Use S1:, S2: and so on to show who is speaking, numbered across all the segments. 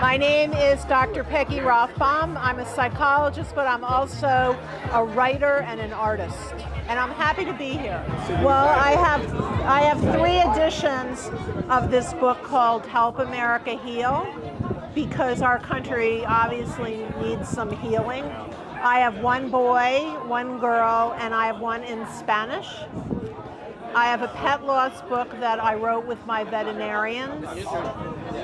S1: My name is Dr. Peggy Rothbaum. I'm a psychologist, but I'm also a writer and an artist. And I'm happy to be here. Well, I have 3 editions of this book called Help America Heal, because our country obviously needs some healing. I have 1 boy, 1 girl, and I have 1 in Spanish. I have a pet loss book that I wrote with my veterinarians.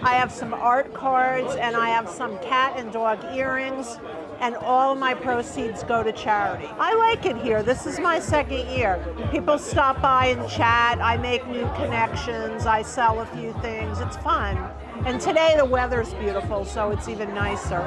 S1: I have some art cards, and I have some cat and dog earrings, and all my proceeds go to charity. I like it here. This is my 2nd year. People stop by and chat. I make new connections. I sell a few things. It's fun. And today the weather's beautiful, so it's even nicer.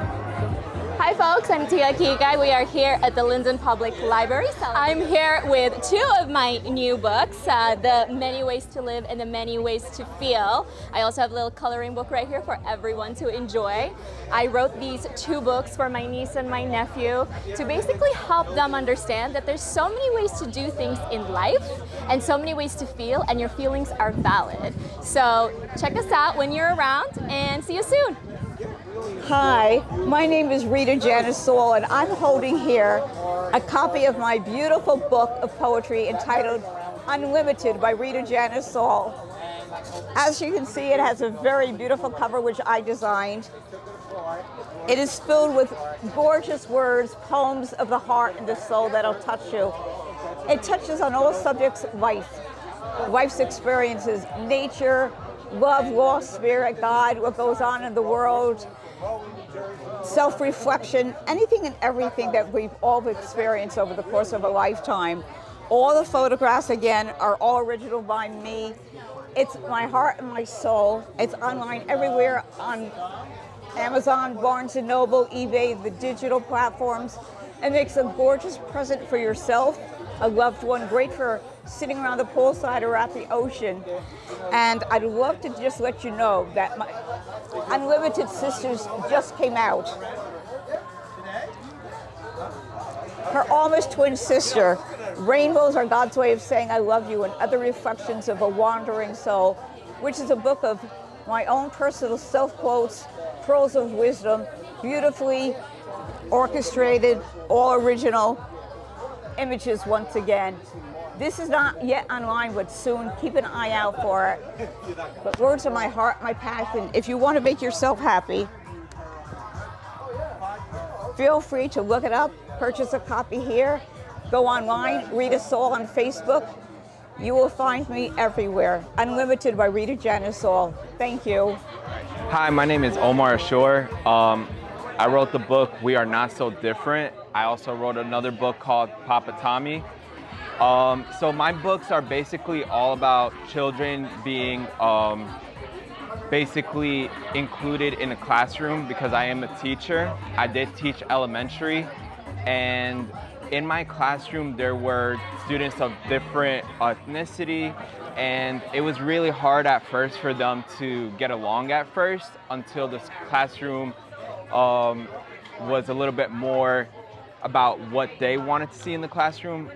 S2: Hi folks, I'm Tia Kikai. We are here at the Linden Public Library. I'm here with 2 of my new books, The Many Ways to Live and The Many Ways to Feel. I also have a little coloring book right here for everyone to enjoy. I wrote these 2 books for my niece and my nephew to basically help them understand that there's so many ways to do things in life and so many ways to feel, and your feelings are valid. So check us out when you're around, and see you soon.
S3: Hi, my name is Rita Janice Saul, and I'm holding here a copy of my beautiful book of poetry entitled Unlimited by Rita Janice Saul. As you can see, it has a very beautiful cover which I designed. It is filled with gorgeous words, poems of the heart and the soul that'll touch you. It touches on all subjects of life, life's experiences, nature, love, loss, spirit, God, what goes on in the world, self-reflection, anything and everything that we've all experienced over the course of a lifetime. All the photographs, again, are all original by me. It's my heart and my soul. It's online everywhere on Amazon, Barnes & Noble, eBay, the digital platforms. It makes a gorgeous present for yourself, a loved one, great for sitting around the poolside or at the ocean. And I'd love to just let you know that my Unlimited Sisters just came out. Her almost twin sister, Rainbows Are God's Way of Saying I Love You and Other Reflections of a Wandering Soul, which is a book of my own personal self-quotes, pearls of wisdom, beautifully orchestrated, all original images once again. This is not yet online, but soon. Keep an eye out for it. But words of my heart, my passion. If you want to make yourself happy, feel free to look it up, purchase a copy here, go online, Rita Saul on Facebook. You will find me everywhere. Unlimited by Rita Janice Saul. Thank you.
S4: Hi, my name is Omar Ashur. I wrote the book We Are Not So Different. I also wrote another book called Papa Tommy. So my books are basically all about children being basically included in a classroom, because I am a teacher. I did teach elementary, and in my classroom there were students of different ethnicity, and it was really hard at first for them to get along at first, until this classroom was a little bit more about what they wanted to see in the classroom.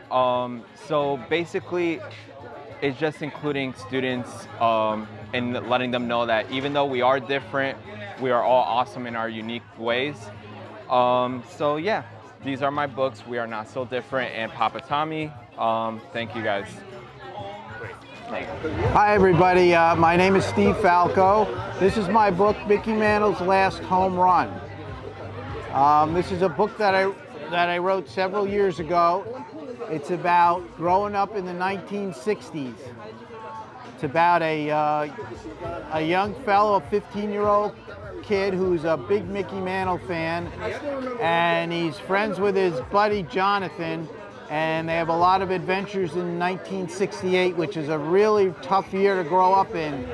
S4: So basically, it's just including students and letting them know that even though we are different, we are all awesome in our unique ways. So yeah, these are my books, We Are Not So Different and Papa Tommy. Thank you guys.
S5: Hi everybody, my name is Steve Falco. This is my book, Mickey Mantle's Last Home Run. This is a book that I wrote several years ago. It's about growing up in the 1960s. It's about a young fellow, a 15-year-old kid who's a big Mickey Mantle fan, and he's friends with his buddy Jonathan, and they have a lot of adventures in 1968, which is a really tough year to grow up in,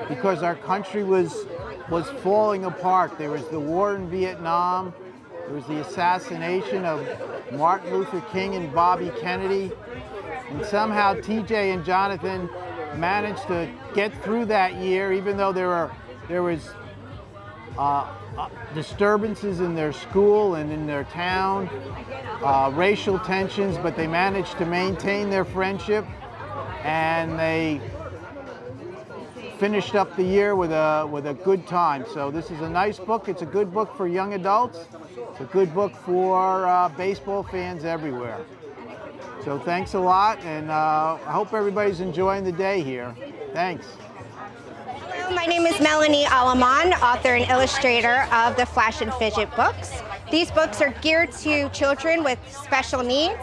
S5: because our country was falling apart. There was the war in Vietnam. There was the assassination of Martin Luther King and Bobby Kennedy. And somehow TJ and Jonathan managed to get through that year, even though there was disturbances in their school and in their town, racial tensions, but they managed to maintain their friendship, and they finished up the year with a good time. So this is a nice book. It's a good book for young adults. It's a good book for baseball fans everywhere. So thanks a lot, and I hope everybody's enjoying the day here. Thanks.
S6: Hello, my name is Melanie Alaman, author and illustrator of the Flash and Fidget books. These books are geared to children with special needs,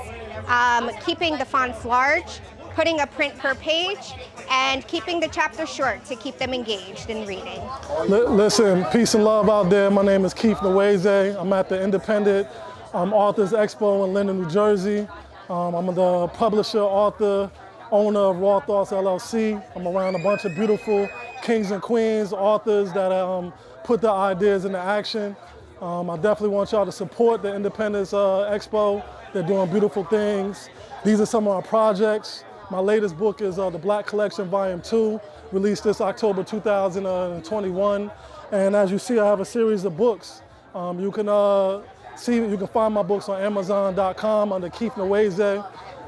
S6: keeping the fonts large, putting a print per page, and keeping the chapters short to keep them engaged in reading.
S7: Listen, peace and love out there. My name is Keith Nweze. I'm at the Independent Authors Expo in Linden, New Jersey. I'm the publisher, author, owner of Raw Thoughts LLC. I'm around a bunch of beautiful kings and queens, authors that put their ideas into action. I definitely want y'all to support the Independence Expo. They're doing beautiful things. These are some of our projects. My latest book is The Black Collection Volume 2, released this October 2021. And as you see, I have a series of books. You can find my books on Amazon.com under Keith Nweze.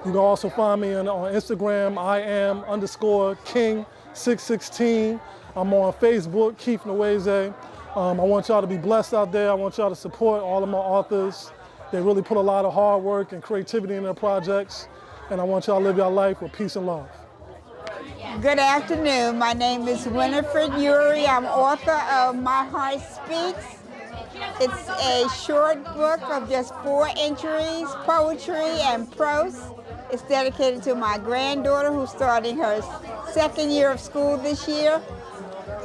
S7: You can also find me on Instagram, IAM_King616. I'm on Facebook, Keith Nweze. I want y'all to be blessed out there. I want y'all to support all of my authors. They really put a lot of hard work and creativity in their projects. And I want y'all to live your life with peace and love.
S3: Good afternoon. My name is Winifred Uri. I'm author of My Heart Speaks. It's a short book of just 4 entries, poetry and prose. It's dedicated to my granddaughter who's starting her 2nd year of school this year.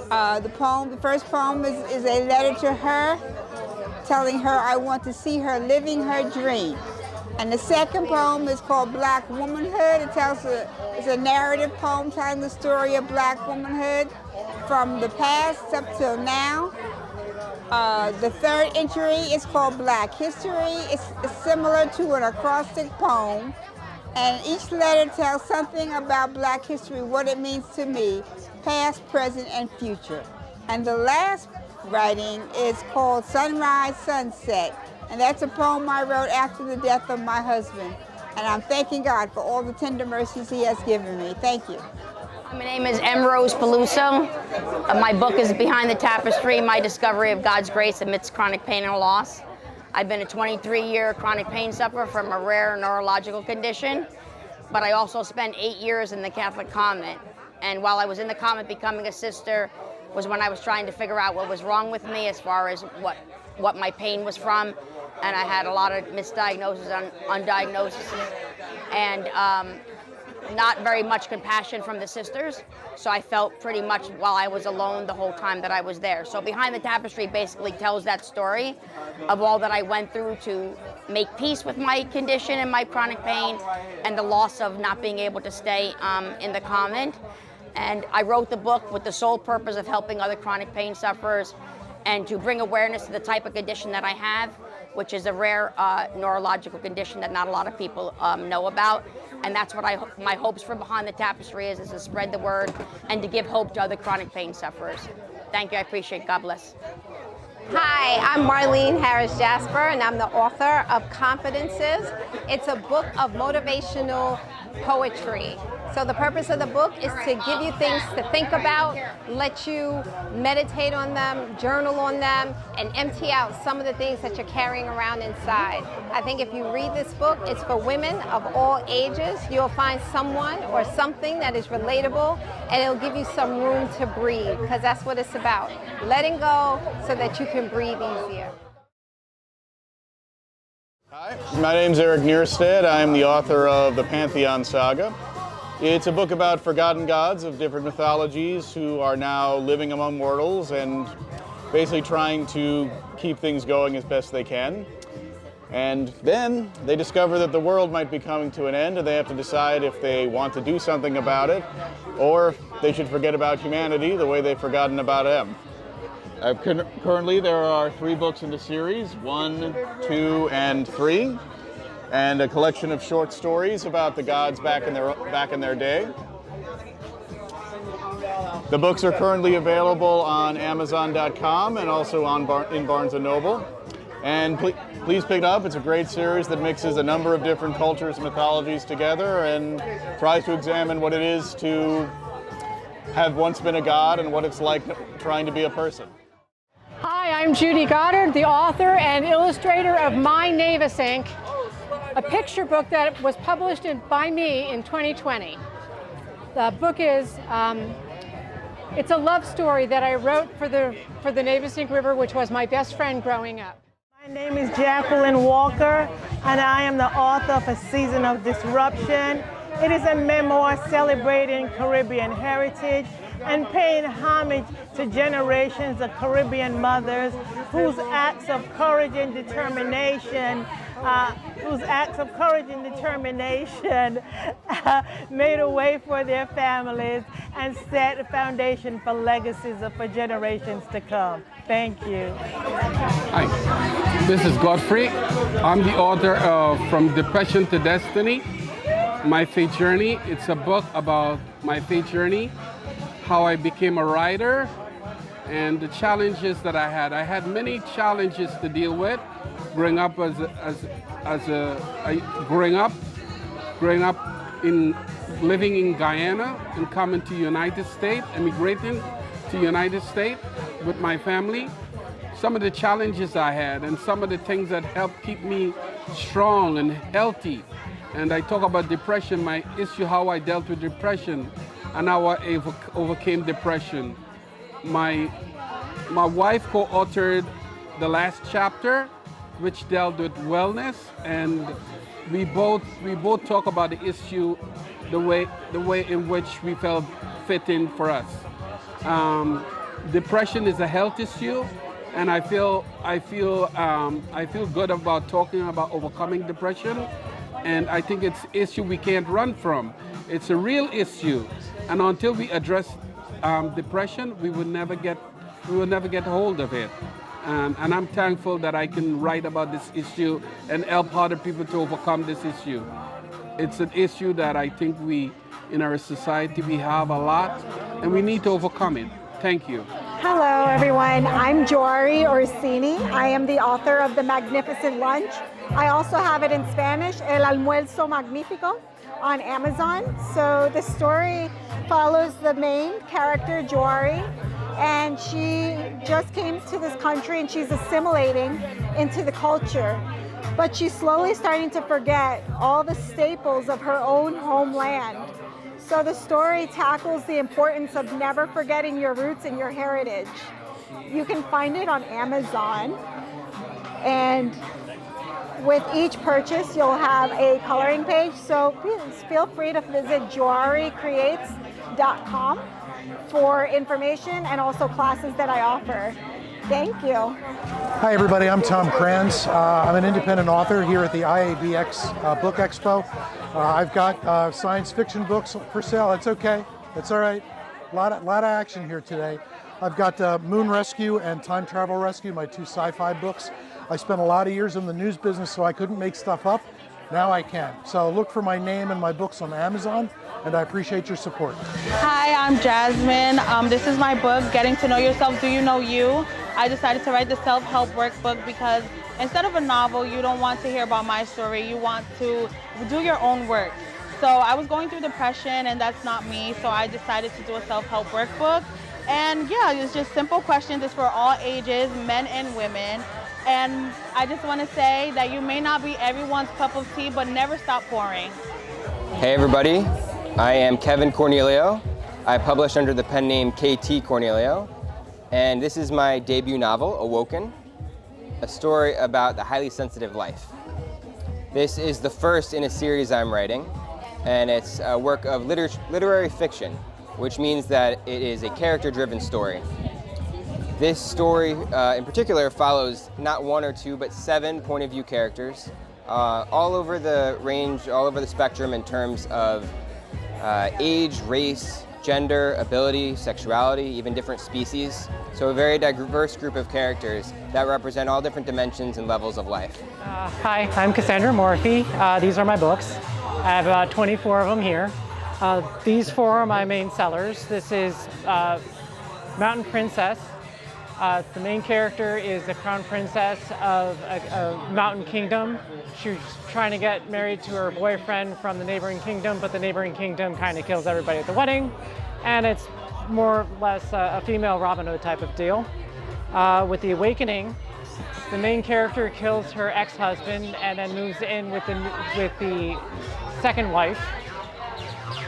S3: The first poem is a letter to her, telling her I want to see her living her dream. And the second poem is called Black Womanhood. It's a narrative poem telling the story of Black womanhood from the past up till now. The third entry is called Black History. It's similar to an acrostic poem. And each letter tells something about Black history, what it means to me, past, present, and future. And the last writing is called Sunrise, Sunset. And that's a poem I wrote after the death of my husband. And I'm thanking God for all the tender mercies he has given me. Thank you.
S8: My name is M. Rose Peluso. My book is Behind the Tapestry, My Discovery of God's Grace Amidst Chronic Pain and Loss. I've been a 23-year chronic pain sufferer from a rare neurological condition, but I also spent 8 years in the Catholic convent. And while I was in the convent becoming a sister was when I was trying to figure out what was wrong with me as far as what my pain was from. And I had a lot of misdiagnoses, undiagnoses, and not very much compassion from the sisters. So I felt pretty much while I was alone the whole time that I was there. So Behind the Tapestry basically tells that story of all that I went through to make peace with my condition and my chronic pain and the loss of not being able to stay in the convent. And I wrote the book with the sole purpose of helping other chronic pain sufferers and to bring awareness to the type of condition that I have, which is a rare neurological condition that not a lot of people know about. And that's what my hopes for Behind the Tapestry is to spread the word and to give hope to other chronic pain sufferers. Thank you, I appreciate it. God bless.
S9: Hi, I'm Marlene Harris Jasper, and I'm the author of Confidences. It's a book of motivational poetry. So the purpose of the book is to give you things to think about, let you meditate on them, journal on them, and empty out some of the things that you're carrying around inside. I think if you read this book, it's for women of all ages. You'll find someone or something that is relatable, and it'll give you some room to breathe, because that's what it's about. Letting go so that you can breathe easier.
S10: Hi, my name's Eric Nierstedt. I'm the author of the Pantheon Saga. It's a book about forgotten gods of different mythologies who are now living among mortals and basically trying to keep things going as best they can. And then they discover that the world might be coming to an end and they have to decide if they want to do something about it or if they should forget about humanity the way they've forgotten about them. Currently there are 3 books in the series, 1, 2, and 3. And a collection of short stories about the gods back in their day. The books are currently available on Amazon.com and also in Barnes & Noble. And please pick it up. It's a great series that mixes a number of different cultures and mythologies together and tries to examine what it is to have once been a god and what it's like trying to be a person.
S11: Hi, I'm Judy Goddard, the author and illustrator of My Navis Inc., a picture book that was published by me in 2020. The book is, it's a love story that I wrote for the Navesink River, which was my best friend growing up.
S12: My name is Jacqueline Walker, and I am the author of A Season of Disruption. It is a memoir celebrating Caribbean heritage and paying homage to generations of Caribbean mothers whose acts of courage and determination made a way for their families and set a foundation for legacies for generations to come. Thank you.
S13: Hi, this is Godfrey. I'm the author of From Depression to Destiny, My Faith Journey. It's a book about my faith journey, how I became a writer, and the challenges that I had. I had many challenges to deal with growing up growing up in living in Guyana and coming to United States, immigrating to United States with my family. Some of the challenges I had and some of the things that helped keep me strong and healthy. And I talk about depression, my issue, how I dealt with depression and how I overcame depression. My wife co-authored the last chapter, which dealt with wellness, and we both talk about the issue, the way in which we felt fitting for us. Depression is a health issue, and I feel good about talking about overcoming depression. And I think it's an issue we can't run from. It's a real issue, and until we address depression, we will never get hold of it. And I'm thankful that I can write about this issue and help other people to overcome this issue. It's an issue that I think in our society, we have a lot, and we need to overcome it. Thank you.
S14: Hello, everyone. I'm Joari Orsini. I am the author of The Magnificent Lunch. I also have it in Spanish, El Almuerzo Magnifico, on Amazon. So the story follows the main character, Joari, and she just came to this country and she's assimilating into the culture. But she's slowly starting to forget all the staples of her own homeland. So the story tackles the importance of never forgetting your roots and your heritage. You can find it on Amazon, and with each purchase you'll have a coloring page, so please feel free to visit joaricreates.com for information and also classes that I offer. Thank you.
S15: Hi everybody, I'm Tom Kranz. I'm an independent author here at the IABX Book Expo. I've got science fiction books for sale. It's okay, it's all right. A lot of action here today. I've got Moon Rescue and Time Travel Rescue, my two sci-fi books. I spent a lot of years in the news business, so I couldn't make stuff up. Now I can. So look for my name and my books on Amazon, and I appreciate your support.
S16: Hi, I'm Jasmine. This is my book, Getting to Know Yourself, Do You Know You? I decided to write the self-help workbook because instead of a novel, you don't want to hear about my story. You want to do your own work. So I was going through depression, and that's not me, so I decided to do a self-help workbook. And yeah, it's just simple questions. It's for all ages, men and women. And I just want to say that you may not be everyone's cup of tea, but never stop pouring.
S17: Hey everybody, I am Kevin Cornelio. I publish under the pen name KT Cornelio. And this is my debut novel, Awoken, a story about the highly sensitive life. This is the first in a series I'm writing, and it's a work of literary fiction, which means that it is a character-driven story. This story in particular follows not one or two, but 7 point-of-view characters, all over the range, all over the spectrum in terms of age, race, gender, ability, sexuality, even different species. So a very diverse group of characters that represent all different dimensions and levels of life.
S11: Hi, I'm Cassandra Morphy. These are my books. I have about 24 of them here. These 4 are my main sellers. This is Mountain Princess. The main character is the crown princess of a mountain kingdom. She's trying to get married to her boyfriend from the neighboring kingdom, but the neighboring kingdom kind of kills everybody at the wedding. And it's more or less a female Robin Hood type of deal. With The Awakening, the main character kills her ex-husband and then moves in with the second wife.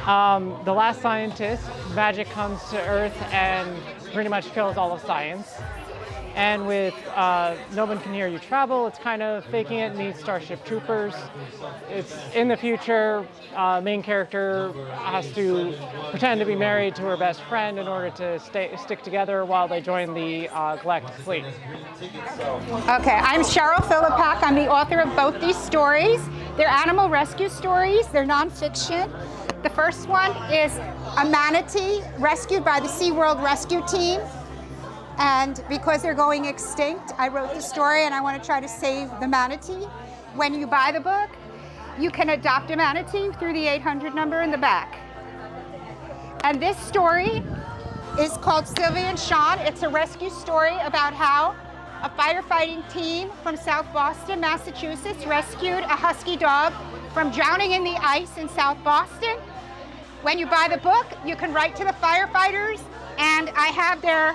S11: The Last Scientist, magic comes to Earth and pretty much kills all of science. And with No One Can Hear You Travel, it's kind of faking it meets Starship Troopers. It's in the future, main character has to pretend to be married to her best friend in order to stick together while they join the Galactic Fleet.
S18: Okay, I'm Cheryl Philippak. I'm the author of both these stories. They're animal rescue stories. They're nonfiction. The first one is a manatee rescued by the SeaWorld rescue team. And because they're going extinct, I wrote the story and I want to try to save the manatee. When you buy the book, you can adopt a manatee through the 800 number in the back. And this story is called Sylvia and Sean. It's a rescue story about how a firefighting team from South Boston, Massachusetts, rescued a husky dog from drowning in the ice in South Boston. When you buy the book, you can write to the firefighters, and I have their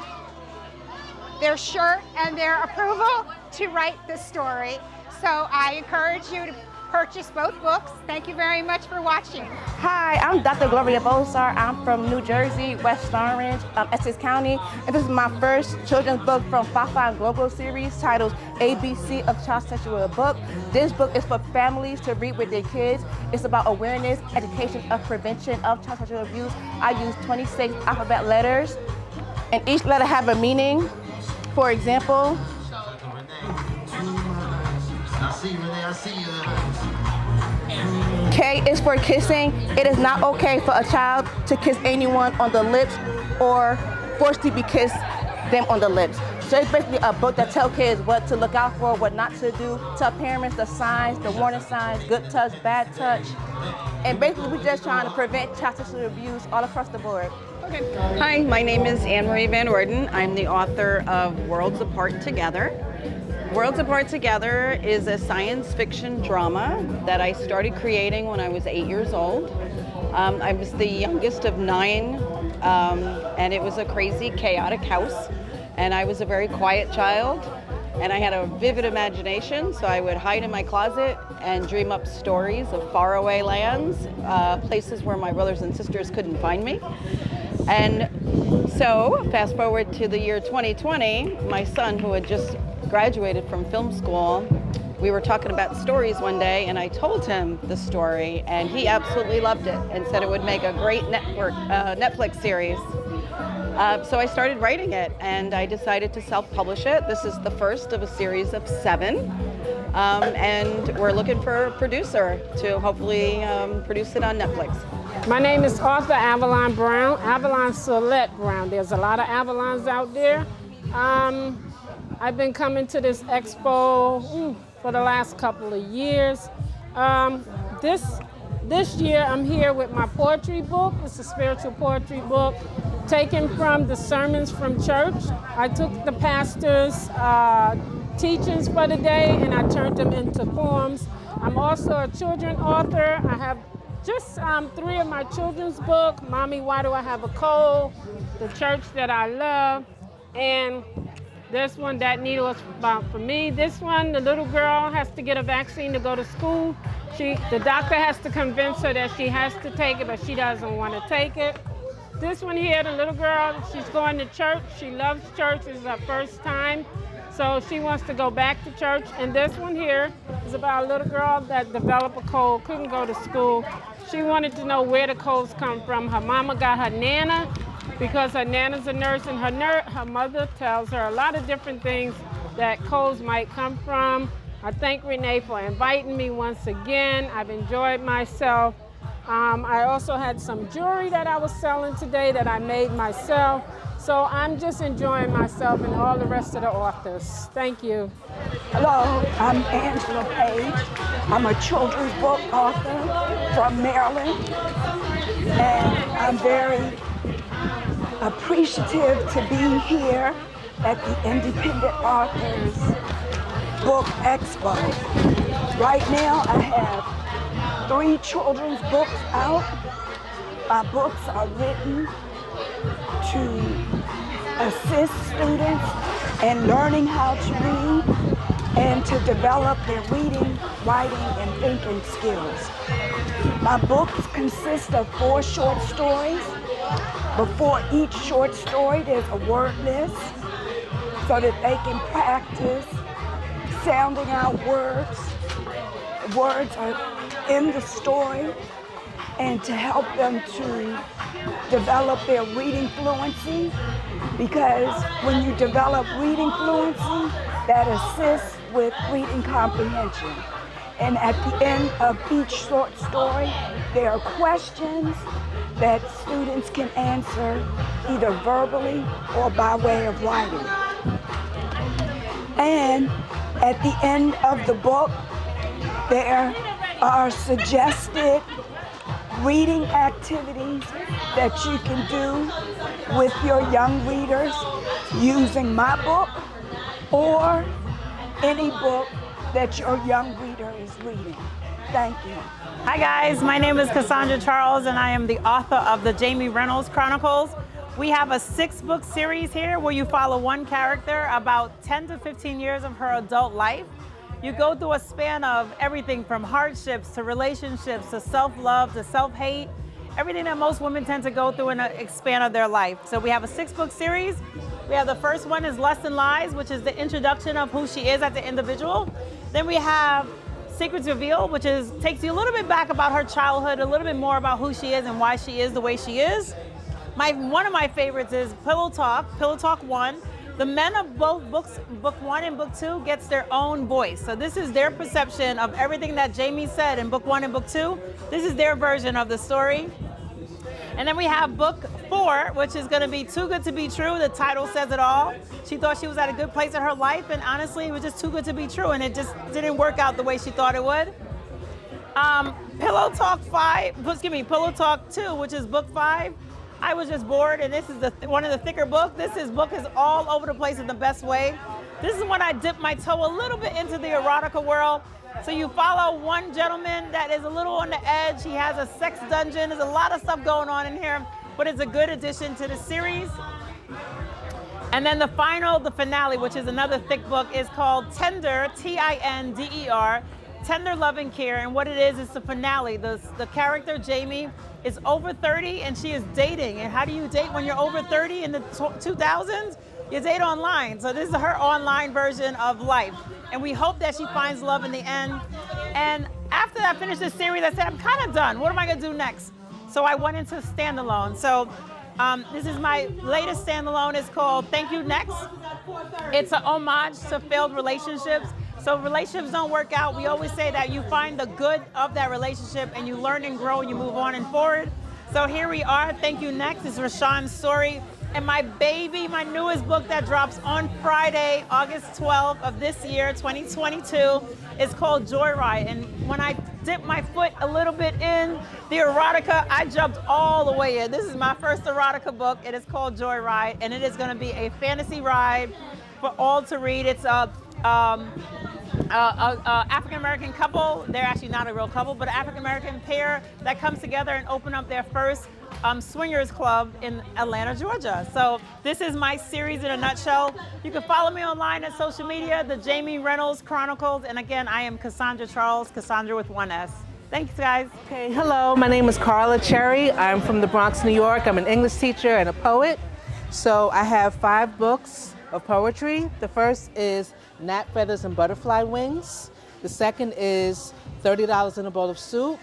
S18: shirt and their approval to write the story. So I encourage you to purchase both books. Thank you very much for watching.
S19: Hi, I'm Dr. Gloria Bosar. I'm from New Jersey, West Orange, Essex County. And this is my first children's book from Fafa Global series titled ABC of Child Sexual Book. This book is for families to read with their kids. It's about awareness, education of prevention of child sexual abuse. I use 26 alphabet letters, and each letter have a meaning. For example, K is for kissing. It is not okay for a child to kiss anyone on the lips or forcibly kiss them on the lips. So it's basically a book that tells kids what to look out for, what not to do, tell parents the signs, the warning signs, good touch, bad touch. And basically we're just trying to prevent child sexual abuse all across the board.
S20: Okay. Hi, my name is Anne-Marie Van Orden. I'm the author of Worlds Apart Together. Worlds Apart Together is a science fiction drama that I started creating when I was 8 years old. I was the youngest of 9, and it was a crazy, chaotic house. And I was a very quiet child, and I had a vivid imagination, so I would hide in my closet and dream up stories of faraway lands, places where my brothers and sisters couldn't find me. And so, fast forward to the year 2020, my son, who had just graduated from film school, we were talking about stories one day, and I told him the story, and he absolutely loved it and said it would make a great Netflix series. So I started writing it, and I decided to self-publish it. This is the first of a series of 7, and we're looking for a producer to hopefully produce it on Netflix.
S21: My name is Arthur Avalon Brown, Avalon Solette Brown. There's a lot of Avalons out there. I've been coming to this expo for the last couple of years. This year I'm here with my poetry book. It's a spiritual poetry book taken from the sermons from church. I took the pastor's teachings for the day and I turned them into poems. I'm also a children's author. I have just 3 of my children's books, Mommy, Why Do I Have a Cold?, The Church That I Love, and this one, That Needle is for me. This one, the little girl has to get a vaccine to go to school. The doctor has to convince her that she has to take it, but she doesn't want to take it. This one here, the little girl, she's going to church. She loves church. This is her first time. So she wants to go back to church. And this one here is about a little girl that developed a cold, couldn't go to school. She wanted to know where the colds come from. Her mama got her Nana because her Nana's a nurse, and her mother tells her a lot of different things that colds might come from. I thank Renee for inviting me once again. I've enjoyed myself. I also had some jewelry that I was selling today that I made myself. So I'm just enjoying myself and all the rest of the authors. Thank you.
S22: Hello, I'm Angela Page. I'm a children's book author from Maryland. And I'm very appreciative to be here at the Independent Authors Book Expo. Right now I have 3 children's books out. My books are written to assist students in learning how to read and to develop their reading, writing, and thinking skills. My books consist of 4 short stories. Before each short story, there's a word list so that they can practice sounding out words. Words are in the story, and to help them to develop their reading fluency, because when you develop reading fluency, that assists with reading comprehension. And at the end of each short story, there are questions that students can answer either verbally or by way of writing. And at the end of the book, there are suggested reading activities that you can do with your young readers using my book or any book that your young reader is reading. Thank you.
S1: Hi guys, my name is Cassandra Charles and I am the author of the Jamie Reynolds Chronicles. We have a 6-book series here where you follow one character about 10 to 15 years of her adult life. You go through a span of everything from hardships to relationships to self-love to self-hate, everything that most women tend to go through in a span of their life. So we have a 6-book series. We have the first one is Lust and Lies, which is the introduction of who she is as an individual. Then we have Secrets Revealed, which takes you a little bit back about her childhood, a little bit more about who she is and why she is the way she is. One of my favorites is Pillow Talk 1. The men of both books, book 1 and book 2, gets their own voice. So this is their perception of everything that Jamie said in book 1 and book 2. This is their version of the story. And then we have book 4, which is gonna be Too Good to Be True. The title says it all. She thought she was at a good place in her life, and honestly, it was just too good to be true, and it just didn't work out the way she thought it would. Pillow Talk 2, which is book 5. I was just bored, and this is one of the thicker books. This book is all over the place in the best way. This is when I dipped my toe a little bit into the erotica world. So you follow one gentleman that is a little on the edge. He has a sex dungeon. There's a lot of stuff going on in here, but it's a good addition to the series. And then the finale, which is another thick book, is called Tender, T-I-N-D-E-R, Tender Love and Care. And what it is the finale. The character, Jamie, is over 30 and she is dating. And how do you date when you're over 30 in the 2000s? You date online. So this is her online version of life. And we hope that she finds love in the end. And after I finished this series, I said, I'm kind of done. What am I going to do next? So I went into standalone. So this is my latest standalone. It's called Thank You Next. It's an homage to failed relationships. So relationships don't work out. We always say that you find the good of that relationship and you learn and grow and you move on and forward. So here we are. Thank You Next is Rashawn's story. And my baby, my newest book that drops on Friday, August 12th of this year, 2022, is called Joyride. And when I dipped my foot a little bit in the erotica, I jumped all the way in. This is my first erotica book. It is called Joyride, and it is going to be a fantasy ride for all to read. It's a African-American couple. They're actually not a real couple, but an African-American pair that comes together and open up their first swingers club in Atlanta, Georgia. So this is my series in a nutshell. You can follow me online at social media, the Jamie Reynolds Chronicles. And again, I am Cassandra Charles, Cassandra with 1 S. Thanks, guys.
S2: Okay, hello, my name is Carla Cherry. I'm from the Bronx, New York. I'm an English teacher and a poet. So I have 5 books of poetry. The first is Gnat Feathers and Butterfly Wings. The second is $30 in a Bowl of Soup.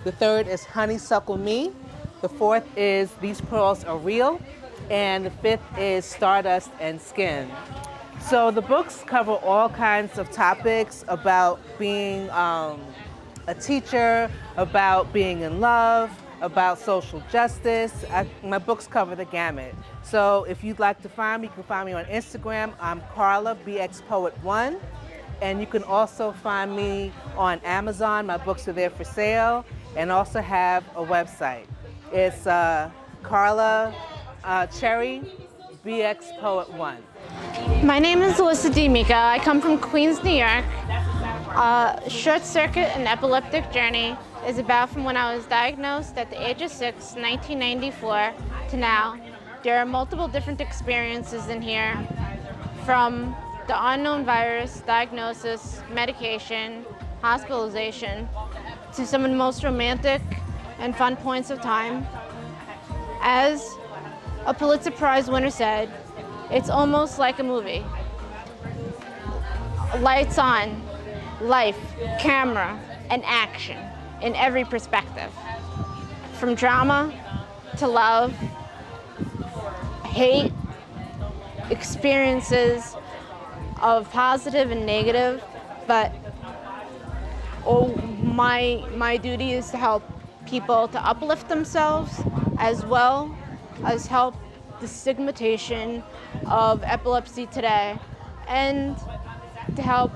S2: The third is Honeysuckle Me. The fourth is These Pearls Are Real. And the fifth is Stardust and Skin. So the books cover all kinds of topics about being a teacher, about being in love, about social justice. My books cover the gamut. So if you'd like to find me, you can find me on Instagram. I'm Carla, BX Poet 1. And you can also find me on Amazon. My books are there for sale. And also have a website. It's Carla Cherry, BX Poet 1.
S23: My name is Alyssa D. Mika. I come from Queens, New York. Short Circuit, an Epileptic Journey is about from when I was diagnosed at the age of 6, 1994, to now. There are multiple different experiences in here, from the unknown virus, diagnosis, medication, hospitalization, to some of the most romantic and fun points of time. As a Pulitzer Prize winner said, it's almost like a movie. Lights on, life, camera, and action in every perspective. From drama to love, hate, experiences of positive and negative, but my duty is to help people to uplift themselves, as well as help the stigmatization of epilepsy today, and to help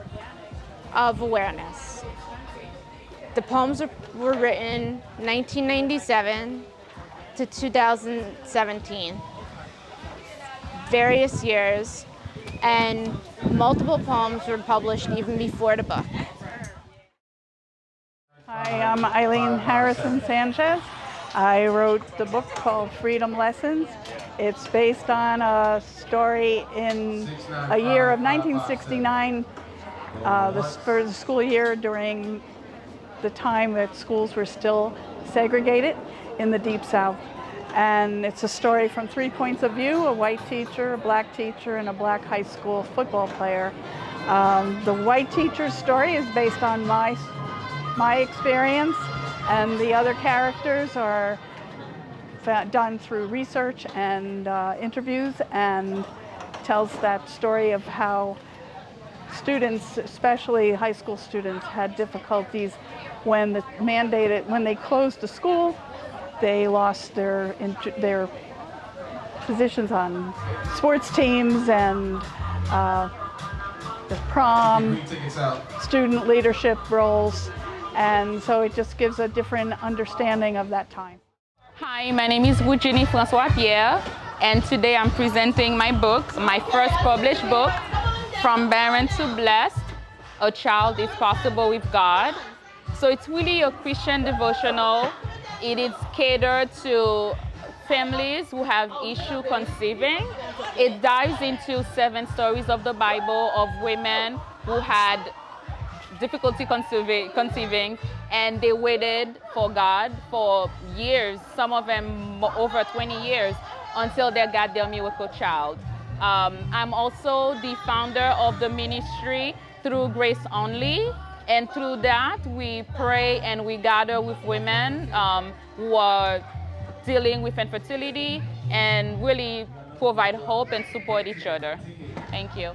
S23: of awareness. The poems were written 1997 to 2017, various years, and multiple poems were published even before the book.
S4: Hi, I'm Eileen Harrison Sanchez. I wrote the book called Freedom Lessons. It's based on a story in a year of 1969, for the school year during the time that schools were still segregated in the Deep South. And it's a story from 3 points of view: a white teacher, a black teacher, and a black high school football player. The white teacher's story is based on my experience, and the other characters are done through research and interviews, and tells that story of how students, especially high school students, had difficulties when they closed the school. They lost their positions on sports teams and the prom, student leadership roles, and so it just gives a different understanding of that time.
S5: Hi, my name is Eugenie Francois Pierre, and today I'm presenting my book, my first published book, From Barren to Blessed, A Child is Possible with God. So it's really a Christian devotional. It is catered to families who have issue conceiving. It dives into 7 stories of the Bible of women who had difficulty conceiving, and they waited for God for years, some of them over 20 years, until they got their miracle child. I'm also the founder of the ministry Through Grace Only, and through that we pray and we gather with women who are dealing with infertility and really provide hope and support each other. Thank you.